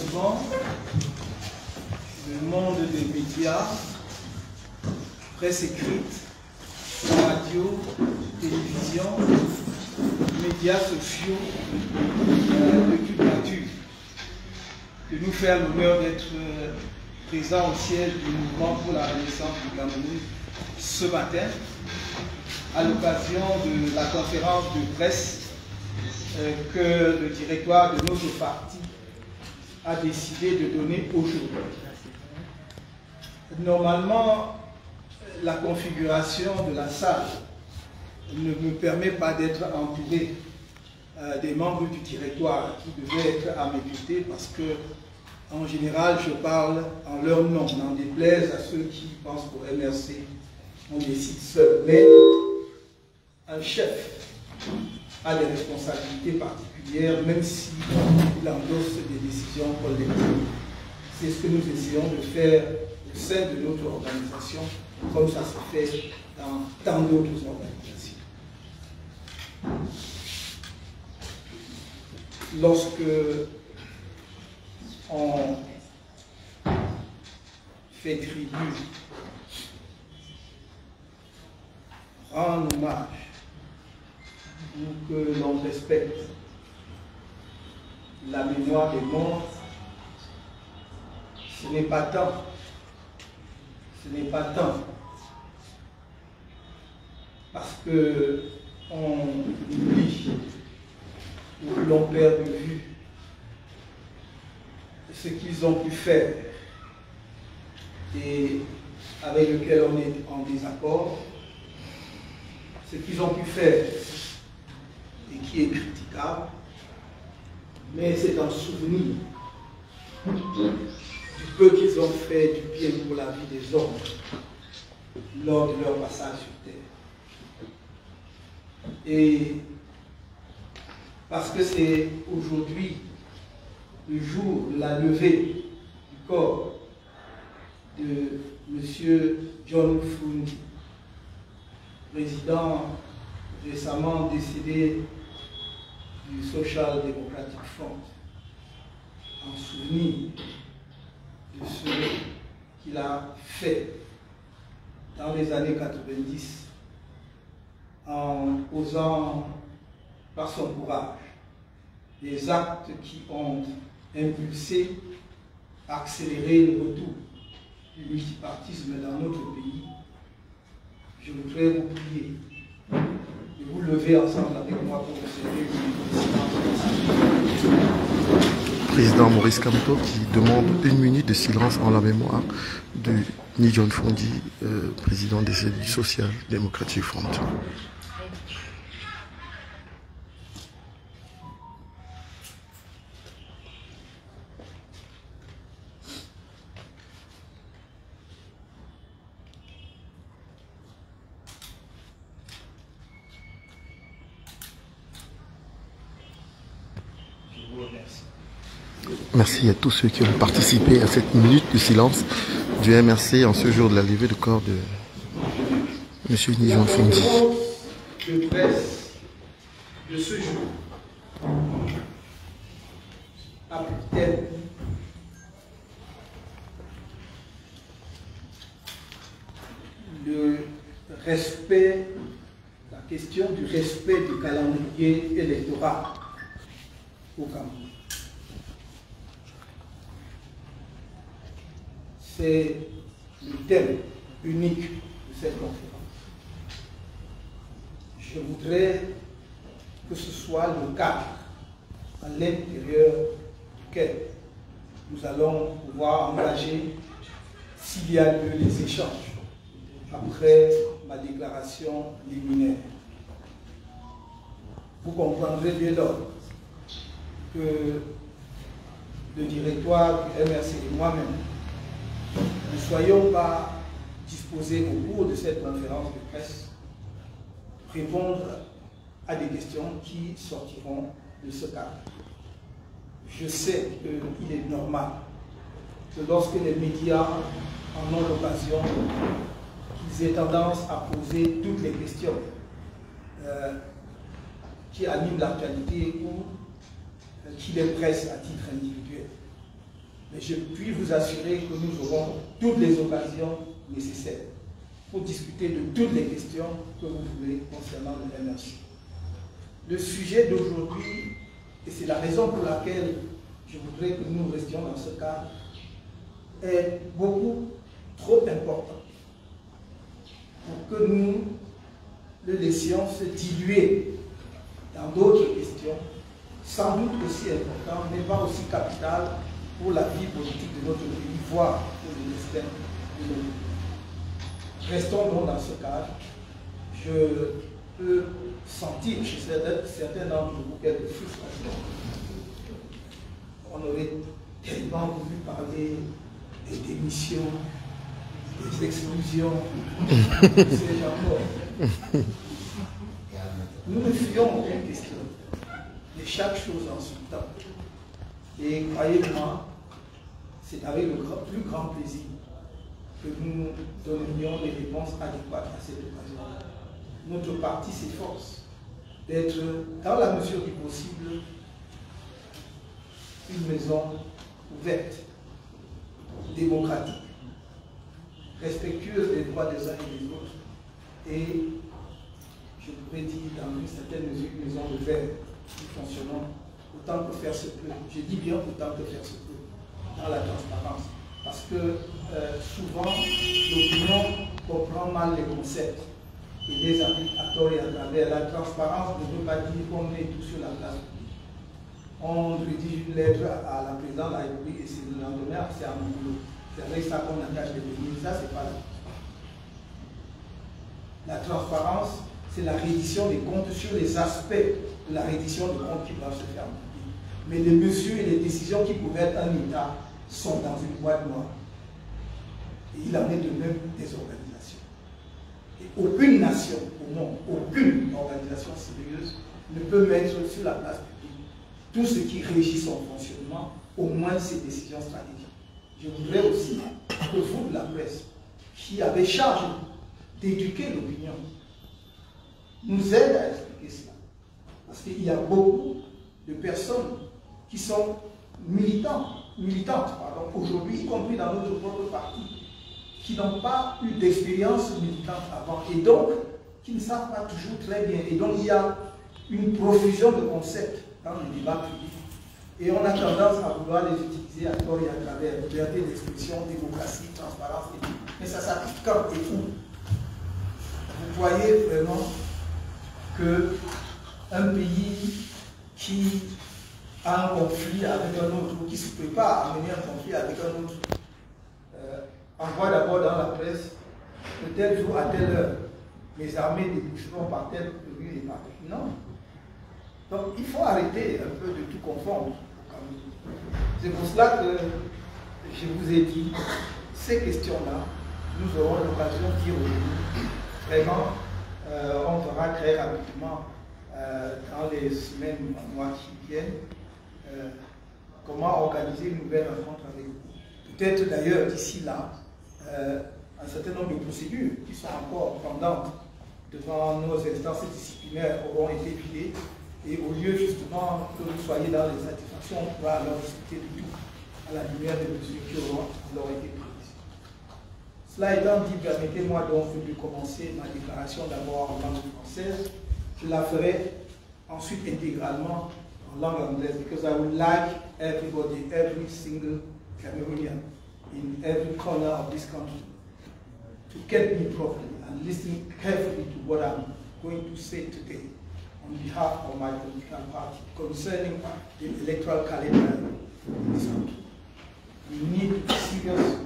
souvent, le monde des médias, presse écrite, radio, télévision, médias sociaux de toute nature, de nous faire l'honneur d'être présents au siège du mouvement pour la renaissance du Cameroun ce matin, à l'occasion de la conférence de presse que le directoire de notre parti a décidé de donner aujourd'hui. Normalement, la configuration de la salle ne me permet pas d'être entouré des membres du directoire qui devaient être à mes côtés parce que, en général, je parle en leur nom, n'en déplaise à ceux qui pensent pour MRC, on décide seul. Mais un chef a des responsabilités particulières, même s'il endosse des décisions collectives. C'est ce que nous essayons de faire au sein de notre organisation, comme ça se fait dans tant d'autres organisations. Lorsque on fait tribut, rend hommage, ou que l'on respecte la mémoire des morts, ce n'est pas tant parce que on oublie ou l'on perd de vue ce qu'ils ont pu faire et avec lequel on est en désaccord, ce qu'ils ont pu faire et qui est critiquable, mais c'est un souvenir du peu qu'ils ont fait du bien pour la vie des hommes lors de leur passage sur terre. Et parce que c'est aujourd'hui le jour de la levée du corps de M. John Fundi, président récemment décédé du Social Democratic Front, en souvenir de ce qu'il a fait dans les années 90 en posant par son courage des actes qui ont impulsé, accéléré le retour du multipartisme dans notre pays. Je voudrais vous prier de vous lever ensemble avec moi pour observer une minute de silence. Président Maurice Kamto qui demande une minute de silence en la mémoire de Ni John Fundi, président du Social Democratic Front. Merci à tous ceux qui ont participé à cette minute de silence du MRC en ce jour de la levée de corps de M. Ni John Fundi. De presse de ce jour a pour thème le respect, la question du respect du calendrier électoral au Cameroun. C'est le thème unique de cette conférence. Je voudrais que ce soit le cadre à l'intérieur duquel nous allons pouvoir engager, s'il y a lieu, les échanges après ma déclaration liminaire. Vous comprendrez dès lors que le directoire du MRC et moi-même ne soyons pas disposés au cours de cette conférence de presse répondre à des questions qui sortiront de ce cadre. Je sais qu'il est normal que lorsque les médias en ont l'occasion, qu'ils aient tendance à poser toutes les questions qui animent l'actualité ou qui les pressent à titre individuel. Mais je puis vous assurer que nous aurons toutes les occasions nécessaires pour discuter de toutes les questions que vous voulez concernant le MRC. Le sujet d'aujourd'hui, et c'est la raison pour laquelle je voudrais que nous restions dans ce cadre, est beaucoup trop important pour que nous le laissions se diluer dans d'autres questions, sans doute aussi importantes, mais pas aussi capitales pour la vie politique de notre pays, voire pour le destin de notre pays. Restons donc dans ce cadre. Je peux sentir chez certains d'entre vous quelques frustrations. On aurait tellement voulu parler des démissions, des exclusions, de ces gens-là. Nous ne fuyons aucune question, mais chaque chose en son temps. Et croyez-moi, c'est avec le plus grand plaisir que nous donnerions les réponses adéquates à cette occasion. Notre parti s'efforce d'être, dans la mesure du possible, une maison ouverte, démocratique, respectueuse des droits des uns et des autres, et je pourrais dire dans une certaine mesure une maison de verre qui fonctionnons autant que faire se peut. Je dis bien autant que faire se peut, dans la transparence. Parce que souvent, l'opinion comprend mal les concepts et les applique à tort et à travers. La transparence ne veut pas dire qu'on met tout sur la place publique. On rédige une lettre à la présidente de la République et c'est le lendemain, c'est à mon boulot. C'est avec ça qu'on attache les données. Ça, c'est pas la transparence. La transparence, c'est la reddition des comptes sur les aspects de la reddition de comptes qui doivent se faire. Mais les mesures et les décisions qui couvrent un État sont dans une boîte noire. Et il en est de même des organisations. Et aucune nation au monde, aucune organisation sérieuse ne peut mettre sur la place publique tout ce qui régit son fonctionnement, au moins ses décisions stratégiques. Je voudrais aussi que vous, de la presse, qui avez charge d'éduquer l'opinion, nous aide à expliquer cela. Parce qu'il y a beaucoup de personnes qui sont militantes aujourd'hui, y compris dans notre propre parti, qui n'ont pas eu d'expérience militante avant et donc qui ne savent pas toujours très bien. Et donc il y a une profusion de concepts dans le débat public et on a tendance à vouloir les utiliser à tort et à travers. Liberté d'expression, démocratie, transparence, et tout. Mais ça s'applique quand et où? Vous voyez vraiment qu'un pays qui a un conflit avec un autre, ou qui se prépare à mener un conflit avec un autre, envoie d'abord dans la presse, de tel jour à telle heure, les armées déboucheront par telle rue et par telle. Non. Donc il faut arrêter un peu de tout confondre. C'est pour cela que je vous ai dit, ces questions-là, nous aurons l'occasion d'y revenir. Vraiment, on verra très rapidement dans les semaines, mois qui viennent, comment organiser une nouvelle rencontre avec vous. Peut-être d'ailleurs d'ici là, un certain nombre de procédures qui sont encore pendantes devant nos instances disciplinaires auront été vidées et au lieu justement que vous soyez dans les satisfactions, on pourra alors discuter de tout à la lumière des mesures qui auront été prises. Cela étant dit, permettez-moi donc de commencer ma déclaration d'abord en langue française. Je la ferai ensuite intégralement en langue anglaise, because I would like everybody, every single Cameroonian in every corner of this country to get me properly and listen carefully to what I'm going to say today on behalf of my political party concerning the electoral calendar in this country. We need to be serious.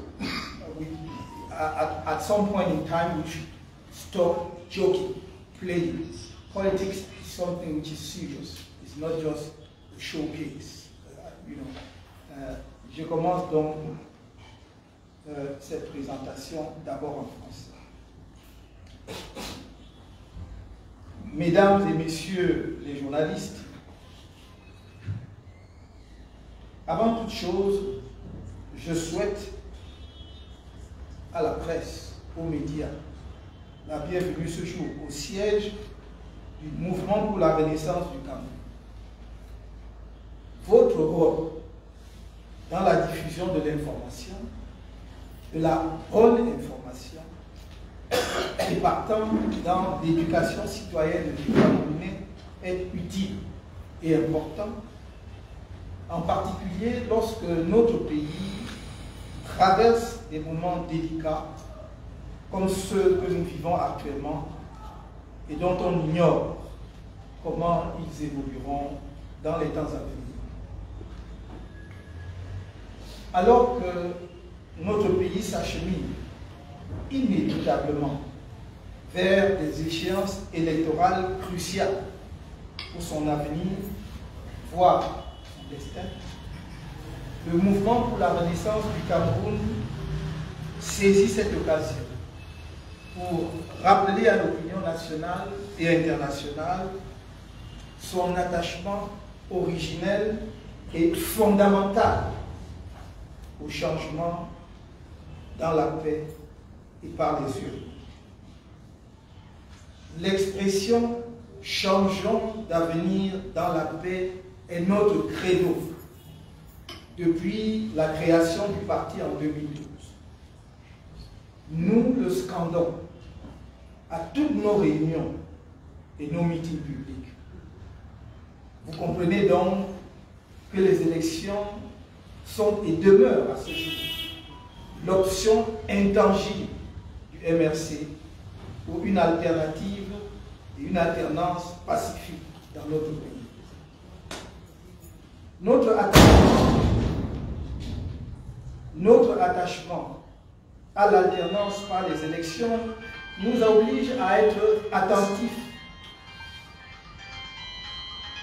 At some point in time, we should stop joking, playing. Politics is something which is serious. It's not just a showcase. Je commence donc cette présentation d'abord en français. Mesdames et messieurs les journalistes, avant toute chose, je souhaite à la presse, aux médias, la bienvenue ce jour au siège du mouvement pour la renaissance du Cameroun. Votre rôle dans la diffusion diffusion de l'information, de la bonne information, et partant dans l'éducation citoyenne du Camerounais est utile et important, en particulier lorsque notre pays traverse des moments délicats comme ceux que nous vivons actuellement et dont on ignore comment ils évolueront dans les temps à venir. Alors que notre pays s'achemine inéluctablement vers des échéances électorales cruciales pour son avenir, voire son destin, le mouvement pour la renaissance du Cameroun saisit cette occasion pour rappeler à l'opinion nationale et internationale son attachement originel et fondamental au changement dans la paix et par les urnes. L'expression « changeons d'avenir dans la paix » est notre credo depuis la création du parti en 2012. Nous le scandons à toutes nos réunions et nos meetings publics. Vous comprenez donc que les élections sont et demeurent à ce jour l'option intangible du MRC pour une alternative et une alternance pacifique dans notre pays. Notre attachement à l'alternance par les élections nous oblige à être attentifs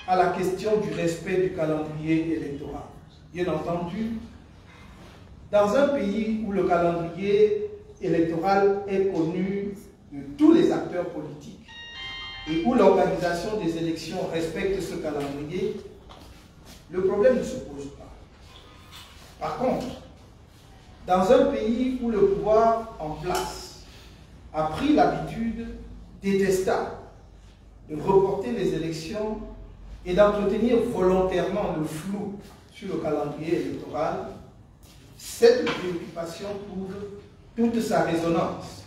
à la question du respect du calendrier électoral. Bien entendu, dans un pays où le calendrier électoral est connu de tous les acteurs politiques et où l'organisation des élections respecte ce calendrier, le problème ne se pose pas. Par contre, dans un pays où le pouvoir en place a pris l'habitude détestable de reporter les élections et d'entretenir volontairement le flou sur le calendrier électoral, cette préoccupation trouve toute sa résonance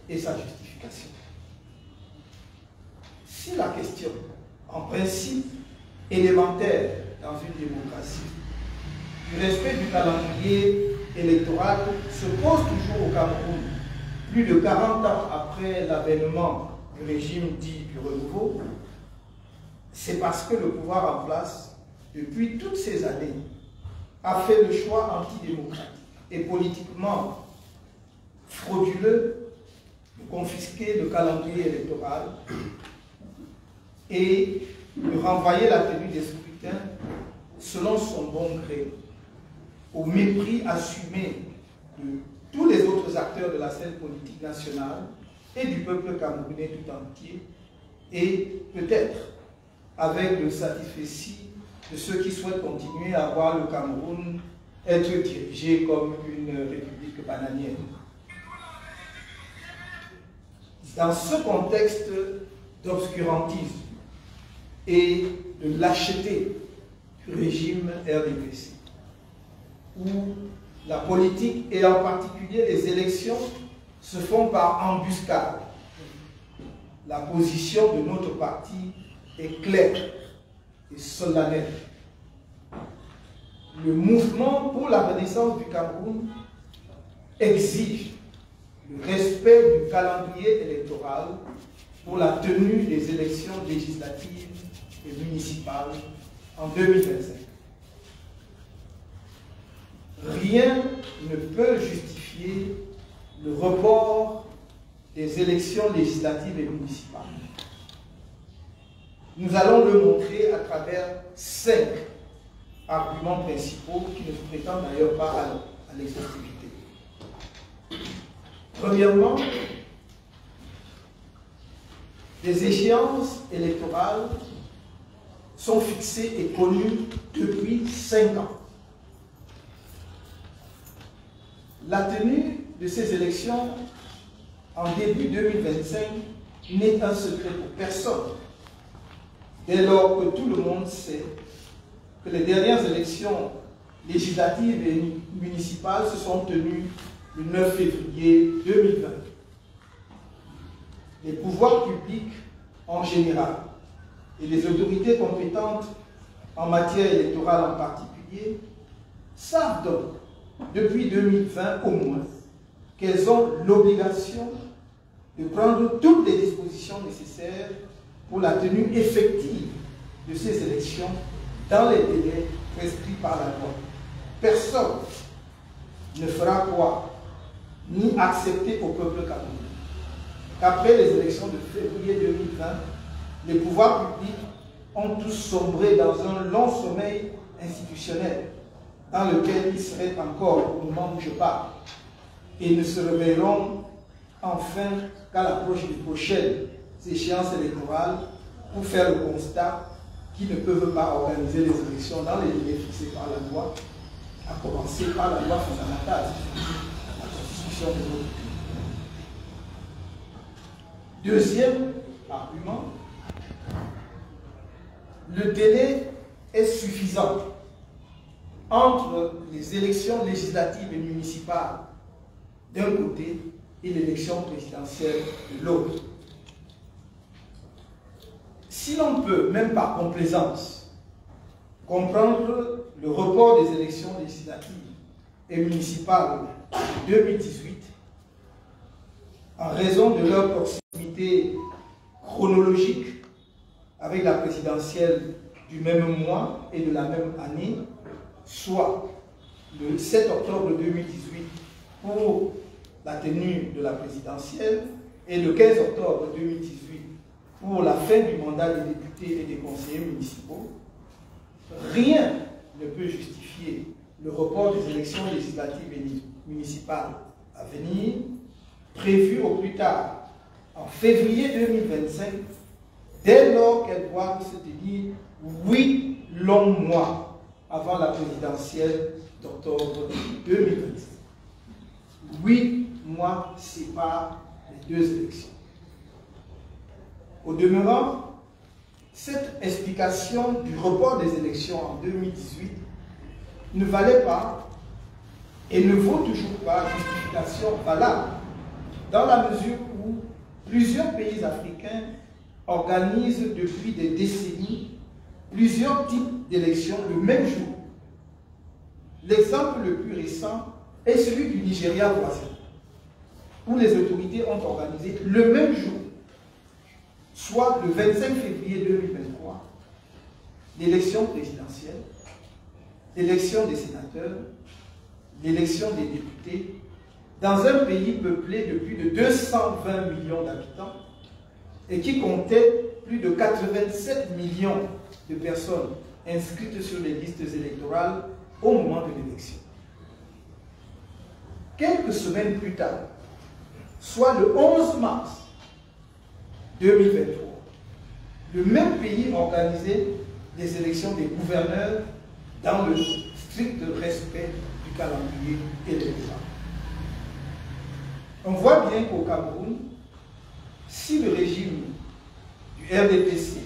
et sa justification. Si la question, en principe élémentaire dans une démocratie, du respect du calendrier électoral se pose toujours au Cameroun, plus de 40 ans après l'avènement du régime dit du renouveau, c'est parce que le pouvoir en place, depuis toutes ces années, a fait le choix antidémocratique et politiquement frauduleux de confisquer le calendrier électoral et de renvoyer la tenue des scrutins selon son bon gré, au mépris assumé de tous les autres acteurs de la scène politique nationale et du peuple camerounais tout entier, et peut-être avec le satisfecit de ceux qui souhaitent continuer à voir le Cameroun être dirigé comme une république bananière. Dans ce contexte d'obscurantisme et de lâcheté du régime RDPC, où la politique et en particulier les élections se font par embuscade, la position de notre parti est claire et solennelle. Le mouvement pour la renaissance du Cameroun exige le respect du calendrier électoral pour la tenue des élections législatives et municipales en 2025. Rien ne peut justifier le report des élections législatives et municipales. Nous allons le montrer à travers 5 arguments principaux qui ne prétendent d'ailleurs pas à l'exhaustivité. Premièrement, les échéances électorales sont fixées et connues depuis 5 ans. La tenue de ces élections en début 2025 n'est un secret pour personne, dès lors que tout le monde sait que les dernières élections législatives et municipales se sont tenues le 9 février 2020. Les pouvoirs publics en général et les autorités compétentes en matière électorale en particulier savent donc, depuis 2020 au moins, qu'elles ont l'obligation de prendre toutes les dispositions nécessaires pour la tenue effective de ces élections dans les délais prescrits par la loi. Personne ne fera croire ni accepter au peuple camerounais qu'après les élections de février 2020, les pouvoirs publics ont tous sombré dans un long sommeil institutionnel dans lequel ils seraient encore au moment où je parle et ne se réveilleront enfin qu'à l'approche des prochaines échéances électorales pour faire le constat qu'ils ne peuvent pas organiser les élections dans les délais fixés par la loi, à commencer par la loi fondamentale, la Constitution de notre pays. Deuxième argument, le délai est suffisant entre les élections législatives et municipales d'un côté et l'élection présidentielle de l'autre. Si l'on peut, même par complaisance, comprendre le report des élections législatives et municipales de 2018 en raison de leur proximité chronologique avec la présidentielle du même mois et de la même année, soit le 7 octobre 2018 pour la tenue de la présidentielle et le 15 octobre 2018 pour la fin du mandat des députés et des conseillers municipaux, rien ne peut justifier le report des élections législatives et municipales à venir, prévues au plus tard en février 2025, dès lors qu'elles doivent se tenir 8 longs mois avant la présidentielle d'octobre 2026. 8 mois séparent les deux élections. Au demeurant, cette explication du report des élections en 2018 ne valait pas et ne vaut toujours pas justification valable dans la mesure où plusieurs pays africains organisent depuis des décennies plusieurs types d'élections le même jour. L'exemple le plus récent est celui du Nigeria voisin, où les autorités ont organisé le même jour, soit le 25 février 2023, l'élection présidentielle, l'élection des sénateurs, l'élection des députés, dans un pays peuplé de plus de 220 millions d'habitants et qui comptait plus de 87 millions de personnes inscrites sur les listes électorales au moment de l'élection. Quelques semaines plus tard, soit le 11 mars 2023, le même pays organisait les élections des gouverneurs dans le strict respect du calendrier électoral. On voit bien qu'au Cameroun, si le régime du RDPC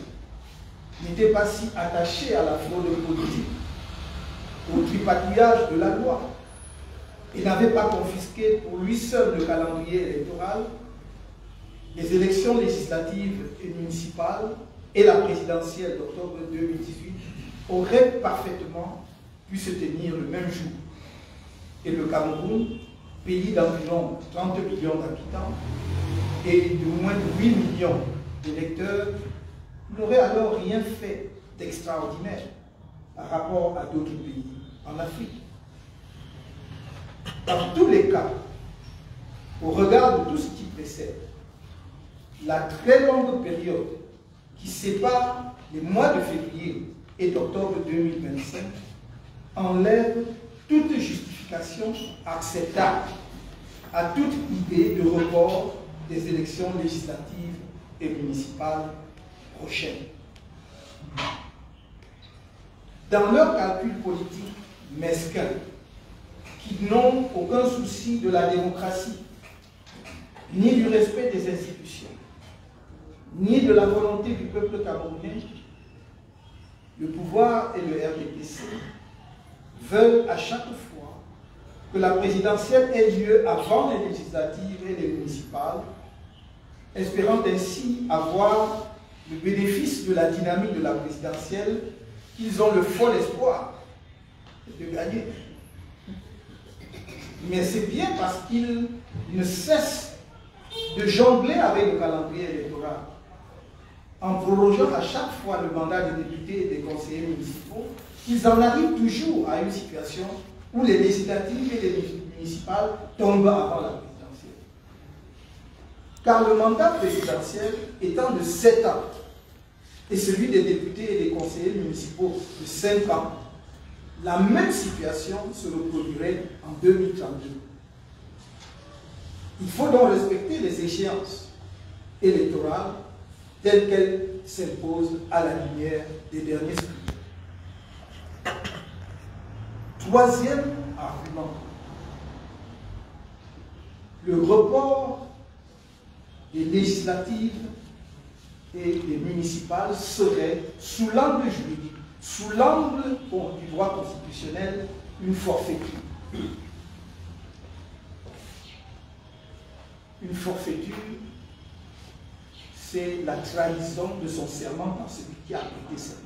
n'était pas si attaché à la fraude politique, au tripatouillage de la loi, et n'avait pas confisqué pour lui seul le calendrier électoral, les élections législatives et municipales et la présidentielle d'octobre 2018 auraient parfaitement pu se tenir le même jour. Et le Cameroun, pays d'environ 30 millions d'habitants et de moins de 8 millions d'électeurs, n'aurait alors rien fait d'extraordinaire par rapport à d'autres pays en Afrique. Dans tous les cas, au regard de tout ce qui précède, la très longue période qui sépare les mois de février et d'octobre 2025 enlève toute justification acceptable à toute idée de report des élections législatives et municipales prochaines. Dans leur calcul politique mesquin, qui n'ont aucun souci de la démocratie, ni du respect des institutions, ni de la volonté du peuple camerounais, le pouvoir et le RDPC veulent à chaque fois que la présidentielle ait lieu avant les législatives et les municipales, espérant ainsi avoir le bénéfice de la dynamique de la présidentielle qu'ils ont le fol espoir de gagner. Mais c'est bien parce qu'ils ne cessent de jongler avec le calendrier électoral en prorogeant à chaque fois le mandat des députés et des conseillers municipaux, qu'ils en arrivent toujours à une situation où les législatives et les municipales tombent avant la présidentielle. Car le mandat présidentiel étant de 7 ans et celui des députés et des conseillers municipaux de 5 ans, la même situation se reproduirait en 2032. Il faut donc respecter les échéances électorales telles qu'elles s'imposent à la lumière des derniers scrutins. Troisième argument, le report des législatives et des municipales serait, sous l'angle juridique, sous l'angle du droit constitutionnel, une forfaiture. Une forfaiture, c'est la trahison de son serment par celui qui a prêté serment.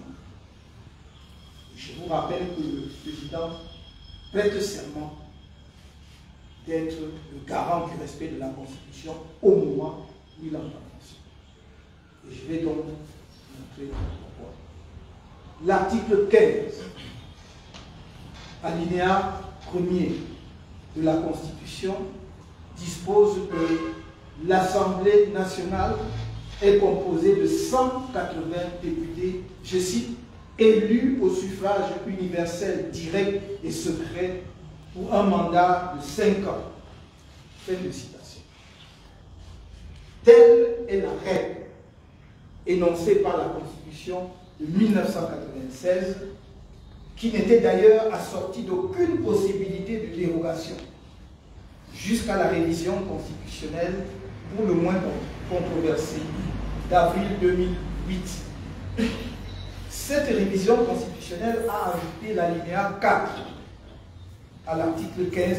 Je vous rappelle que le président prête serment d'être le garant du respect de la Constitution au moment où il entre en fonction. Et je vais donc montrer pourquoi. L'article 15, alinéa 1er de la Constitution, dispose que l'Assemblée nationale est composée de 180 députés, je cite, élus au suffrage universel direct et secret pour un mandat de 5 ans. Fin de citation. Telle est la règle énoncée par la Constitution de 1996, qui n'était d'ailleurs assortie d'aucune possibilité de dérogation, jusqu'à la révision constitutionnelle, pour le moins controversée, d'avril 2008. Cette révision constitutionnelle a ajouté l'alinéa 4 à l'article 15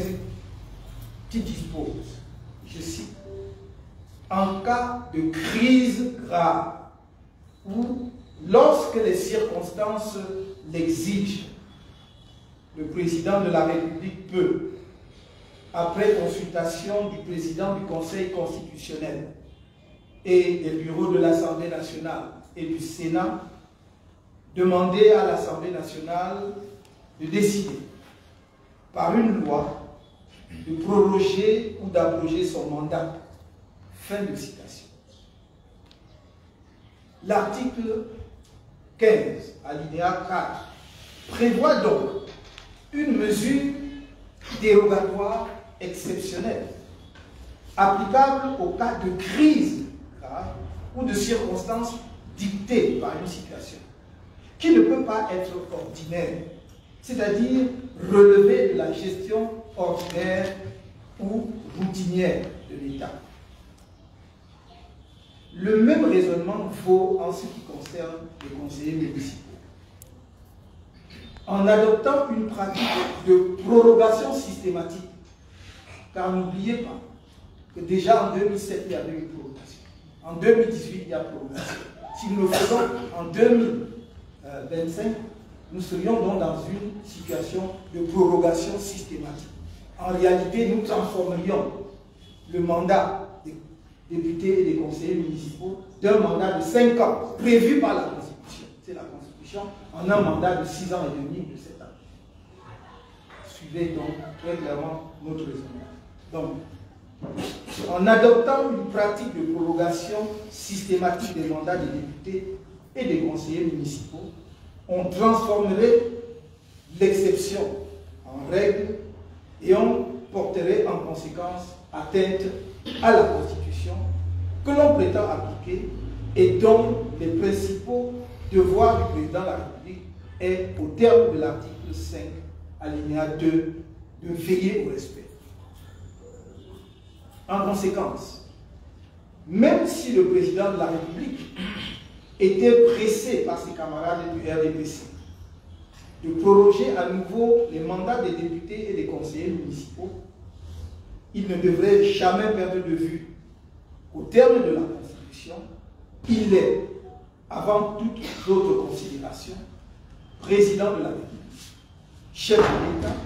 qui dispose, je cite, « En cas de crise grave ou lorsque les circonstances l'exigent, le président de la République peut, après consultation du président du Conseil constitutionnel et des bureaux de l'Assemblée nationale et du Sénat, demander à l'Assemblée nationale de décider, par une loi, de proroger ou d'abroger son mandat. » Fin de citation. L'article 15, alinéa 4, prévoit donc une mesure dérogatoire exceptionnelle, applicable au cas de crise grave ou de circonstances dictées par une situation, qui ne peut pas être ordinaire, c'est-à-dire relever de la gestion ordinaire ou routinière de l'État. Le même raisonnement vaut en ce qui concerne les conseillers municipaux. En adoptant une pratique de prorogation systématique, car n'oubliez pas que déjà en 2007, il y avait une prorogation. En 2018, il y a prorogation. Si nous le faisons en 2025, nous serions donc dans une situation de prorogation systématique. En réalité, nous transformerions le mandat des députés et des conseillers municipaux d'un mandat de 5 ans, prévu par la Constitution. C'est la Constitution, en un mandat de 6 ans et demi de 7 ans. Suivez donc très clairement notre raisonnement. Donc, en adoptant une pratique de prorogation systématique des mandats des députés et des conseillers municipaux, on transformerait l'exception en règle et on porterait en conséquence atteinte à la Constitution que l'on prétend appliquer et dont les principaux devoirs du président de la République est, au terme de l'article 5, alinéa 2, de veiller au respect. En conséquence, même si le président de la République était pressé par ses camarades du RDPC de proroger à nouveau les mandats des députés et des conseillers municipaux, il ne devrait jamais perdre de vue qu'au terme de la Constitution, il est, avant toute autre considération, président de la République, chef de l'État,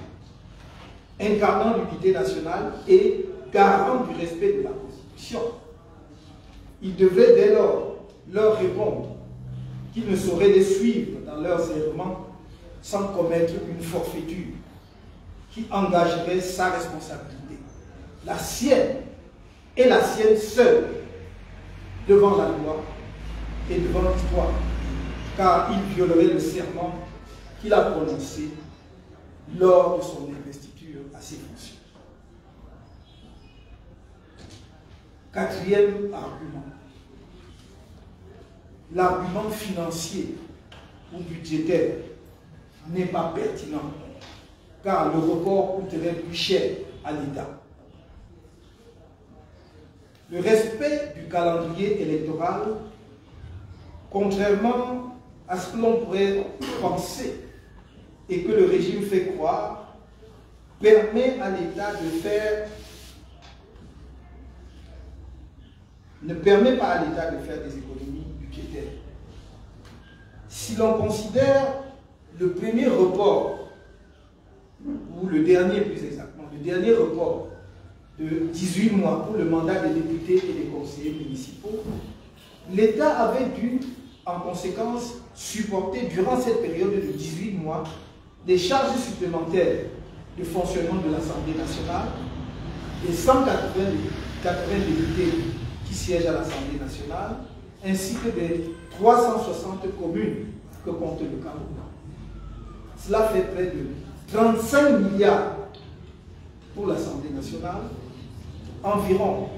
incarnant l'unité nationale et garant du respect de la Constitution. Il devait dès lors leur répondre qu'il ne saurait les suivre dans leurs errements sans commettre une forfaiture qui engagerait sa responsabilité, la sienne et la sienne seule, devant la loi et devant l'histoire, car il violerait le serment qu'il a prononcé lors de son investiture à ses fonctions. Quatrième argument, l'argument financier ou budgétaire n'est pas pertinent, car le report coûterait plus cher à l'État. Le respect du calendrier électoral, contrairement à ce que l'on pourrait penser et que le régime fait croire, permet à l'État de faire, ne permet pas à l'État de faire des économies budgétaires. Si l'on considère le premier report, ou le dernier plus exactement, le dernier report de 18 mois pour le mandat des députés et des conseillers municipaux, l'État avait dû, en conséquence, supporter durant cette période de 18 mois des charges supplémentaires de fonctionnement de l'Assemblée nationale, des 180 députés qui siègent à l'Assemblée nationale, ainsi que des 360 communes que compte le Cameroun. Cela fait près de 35 milliards pour l'Assemblée nationale, environ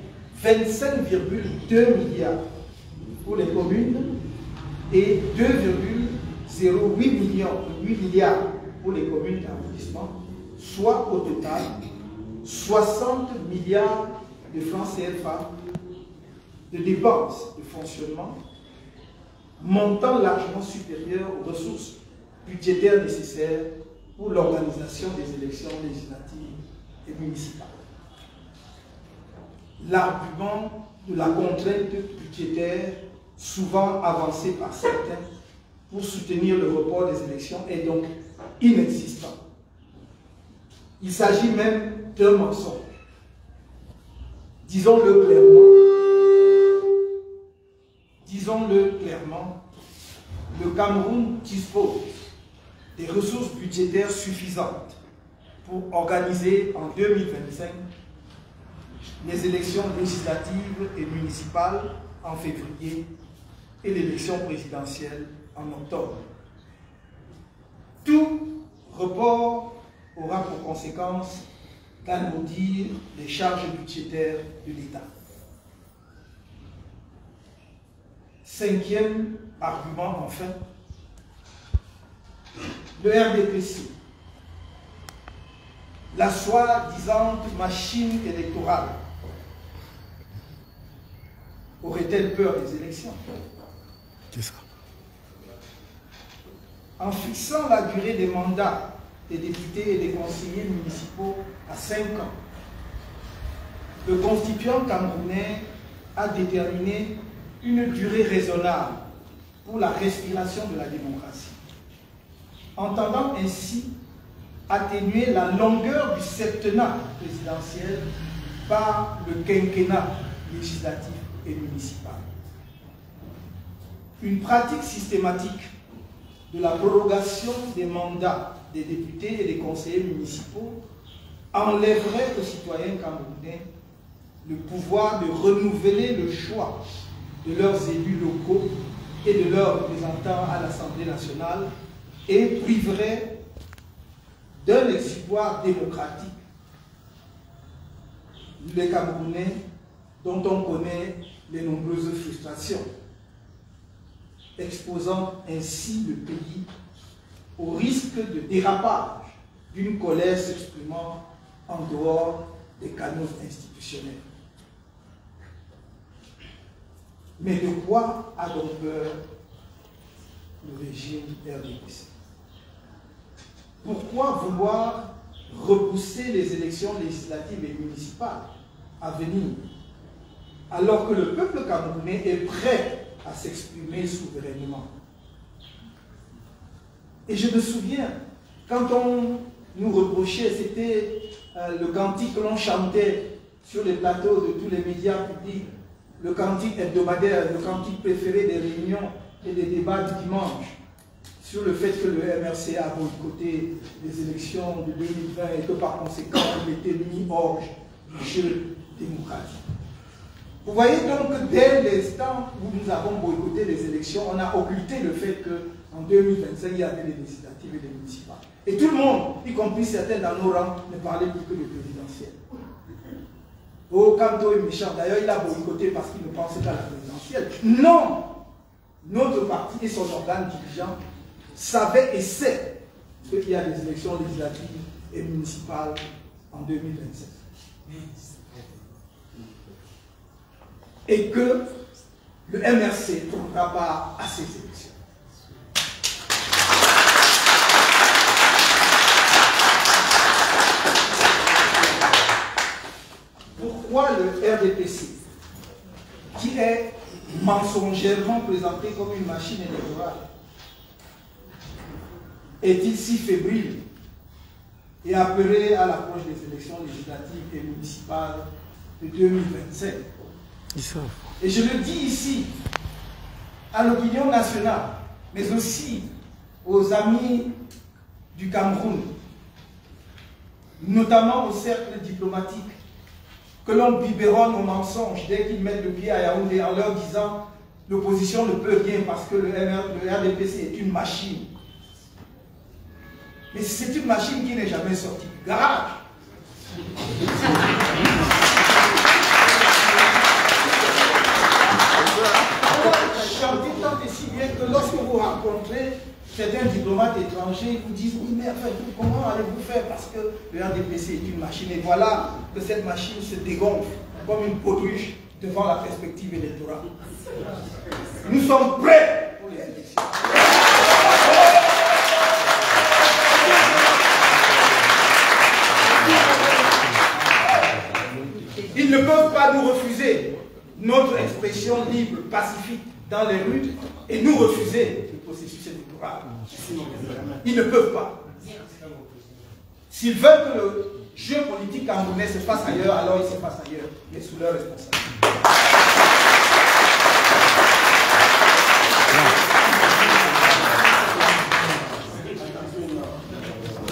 25,2 milliards pour les communes et 2,08 milliards pour les communes d'arrondissement, soit au total 60 milliards de francs CFA de dépenses de fonctionnement, montant largement supérieur aux ressources budgétaires nécessaires pour l'organisation des élections législatives et municipales. L'argument de la contrainte budgétaire, souvent avancé par certains pour soutenir le report des élections, est donc inexistant. Il s'agit même d'un mensonge. Disons-le clairement, le Cameroun dispose des ressources budgétaires suffisantes pour organiser en 2025 les élections législatives et municipales en février et l'élection présidentielle en octobre. Tout report aura pour conséquence d'alourdir les charges budgétaires de l'État. Cinquième argument, enfin, le RDPC, la soi-disant machine électorale, aurait-elle peur des élections? C'est ça. En fixant la durée des mandats des députés et des conseillers municipaux à 5 ans, le constituant camerounais a déterminé une durée raisonnable pour la respiration de la démocratie, entendant ainsi atténuer la longueur du septennat présidentiel par le quinquennat législatif et municipal. Une pratique systématique de la prorogation des mandats des députés et des conseillers municipaux enlèverait aux citoyens camerounais le pouvoir de renouveler le choix de leurs élus locaux et de leurs représentants à l'Assemblée nationale et priverait d'un exutoire démocratique les Camerounais dont on connaît les nombreuses frustrations, exposant ainsi le pays au risque de dérapage d'une colère s'exprimant en dehors des canaux institutionnels. Mais de quoi a donc peur le régime RDPC? pourquoi vouloir repousser les élections législatives et municipales à venir, alors que le peuple camerounais est prêt à s'exprimer souverainement? Et je me souviens, quand on nous reprochait, c'était le cantique que l'on chantait sur les plateaux de tous les médias publics, le cantique hebdomadaire, le cantique préféré des réunions et des débats du dimanche, sur le fait que le MRC a boycotté les élections de 2020 et que par conséquent il était mis hors du jeu démocratique. Vous voyez donc que dès l'instant où nous avons boycotté les élections, on a occulté le fait qu'en 2025 il y avait les législatives et les municipales. Et tout le monde, y compris certains dans nos rangs, ne parlait plus que de présidentielle. Oh, Kanto est méchant. D'ailleurs, il a boycotté parce qu'il ne pensait qu'à la présidentielle. Non! Notre parti et son organe dirigeant savaient et sait qu'il y a des élections législatives et municipales en 2027. Et que le MRC ne prendra pas à ces élections. Pourquoi le RDPC, qui est mensongèrement présenté comme une machine électorale, est-il si fébrile et apeuré à l'approche des élections législatives et municipales de 2025? Et je le dis ici à l'opinion nationale, mais aussi aux amis du Cameroun, notamment au cercle diplomatique, que l'on biberonne aux mensonges dès qu'ils mettent le pied à Yaoundé en leur disant l'opposition ne peut rien parce que le RDPC est une machine. Mais c'est une machine qui n'est jamais sortie du garage. Chanter tant et si bien que lorsque vous rencontrez certains diplomates étrangers, ils vous disent oui, mais enfin, comment allez-vous faire parce que le RDPC est une machine. Et voilà que cette machine se dégonfle comme une baudruche devant la perspective électorale. Nous sommes prêts pour les élections. Ils ne peuvent pas nous refuser notre expression libre, pacifique dans les rues et nous refuser le processus électoral. Ils ne peuvent pas. S'ils veulent que le jeu politique camerounais se fasse ailleurs, alors il se fasse ailleurs, mais sous leur responsabilité.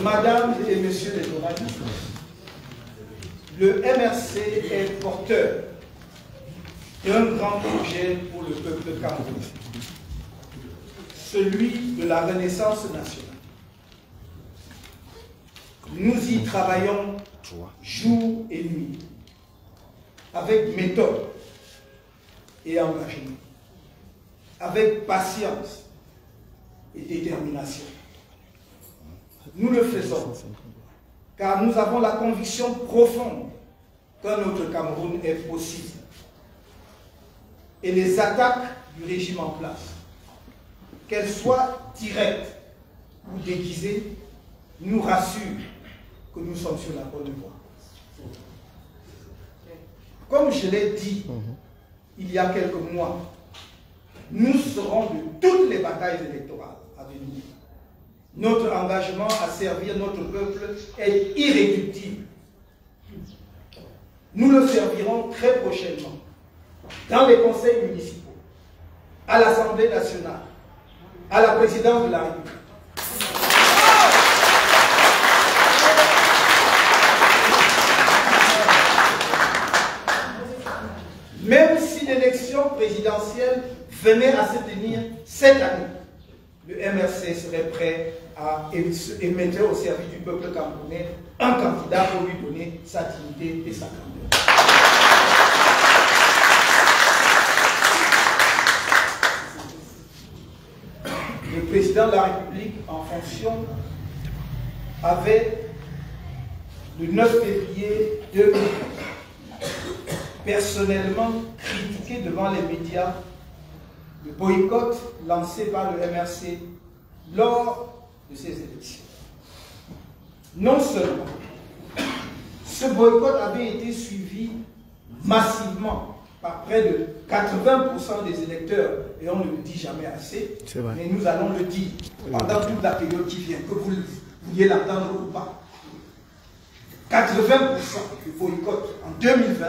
Madame et messieurs les journalistes, le MRC est porteur d'un grand projet pour le peuple camerounais, celui de la renaissance nationale. Nous y travaillons jour et nuit, avec méthode et engagement, avec patience et détermination. Nous le faisons car nous avons la conviction profonde que notre Cameroun est possible. Et les attaques du régime en place, qu'elles soient directes ou déguisées, nous rassurent que nous sommes sur la bonne voie. Comme je l'ai dit il y a quelques mois, nous serons de toutes les batailles électorales à venir. Notre engagement à servir notre peuple est irréductible. Nous le servirons très prochainement dans les conseils municipaux, à l'Assemblée nationale, à la présidence de la République. Même si l'élection présidentielle venait à se tenir cette année, le MRC serait prêt et mettrait au service du peuple camerounais un candidat pour lui donner sa dignité et sa grandeur. Le président de la République en fonction avait, le 9 février 2020, personnellement critiqué devant les médias le boycott lancé par le MRC lors de ces élections. Non seulement ce boycott avait été suivi massivement par près de 80% des électeurs, et on ne le dit jamais assez, mais nous allons le dire pendant toute la période qui vient, que vous vouliez l'entendre ou pas. 80% du boycott en 2020,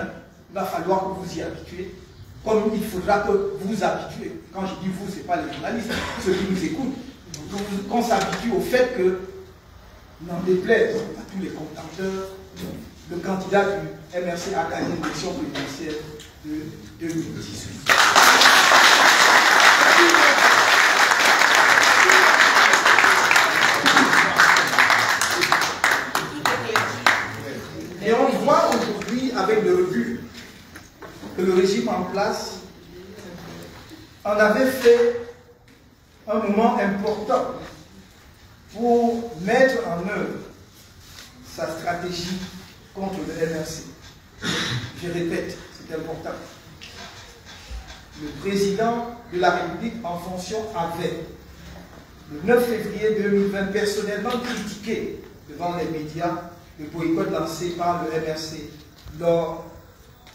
il va falloir que vous y habituez, comme il faudra que vous vous habituez. Quand je dis vous, ce n'est pas les journalistes, ceux qui nous écoutent, qu'on s'habitue au fait que, n'en déplaise à tous les contenteurs, le candidat du MRC a gagné l'élection présidentielle de 2018. Et on voit aujourd'hui, avec le recul, que le régime en place en avait fait un moment important pour mettre en œuvre sa stratégie contre le MRC. Je répète, c'est important. Le président de la République en fonction avait, le 9 février 2020, personnellement critiqué devant les médias le boycott lancé par le MRC lors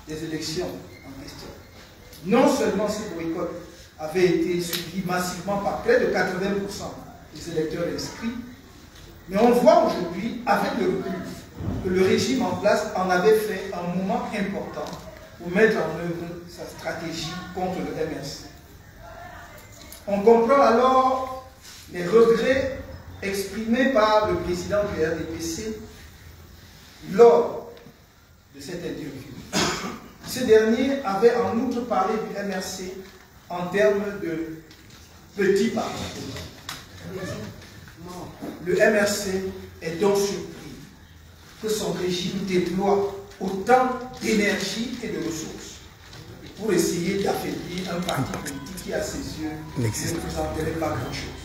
des élections en question. Non seulement ce boycott avait été suivi massivement par près de 80% des électeurs inscrits, mais on voit aujourd'hui, avec le recul, que le régime en place en avait fait un moment important pour mettre en œuvre sa stratégie contre le MRC. On comprend alors les regrets exprimés par le président du RDPC lors de cette interview. Ce dernier avait en outre parlé du MRC en termes de petits partis. Le MRC est donc surpris que son régime déploie autant d'énergie et de ressources pour essayer d'affaiblir un parti politique qui, à ses yeux, ne représenterait pas grand-chose.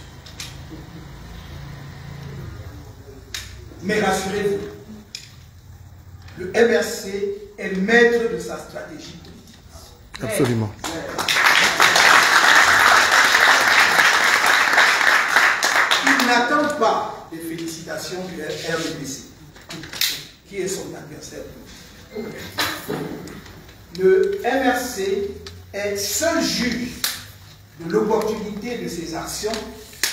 Mais rassurez-vous, le MRC est maître de sa stratégie politique. Absolument. Il n'attend pas les félicitations du RDPC, qui est son adversaire politique. Le MRC est seul juge de l'opportunité de ses actions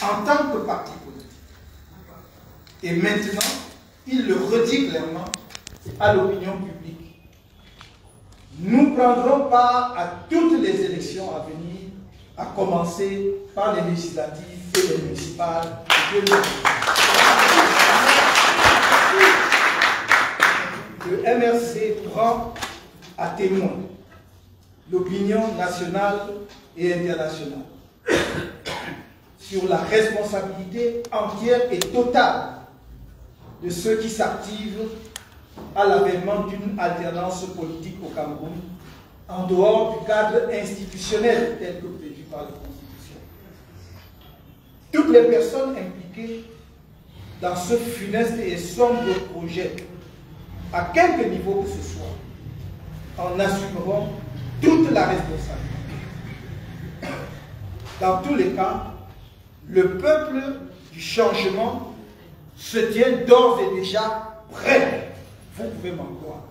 en tant que parti politique. Et maintenant, il le redit clairement à l'opinion publique. Nous prendrons part à toutes les élections à venir, à commencer par les législatives et les municipales de 2020. Le MRC prend à témoin l'opinion nationale et internationale sur la responsabilité entière et totale de ceux qui s'activent à l'avènement d'une alternance politique au Cameroun en dehors du cadre institutionnel tel que prévu par la Constitution. Toutes les personnes impliquées dans ce funeste et sombre projet, à quelque niveau que ce soit, en assumeront toute la responsabilité. Dans tous les cas, le peuple du changement se tient d'ores et déjà prêt. Vous pouvez m'en croire.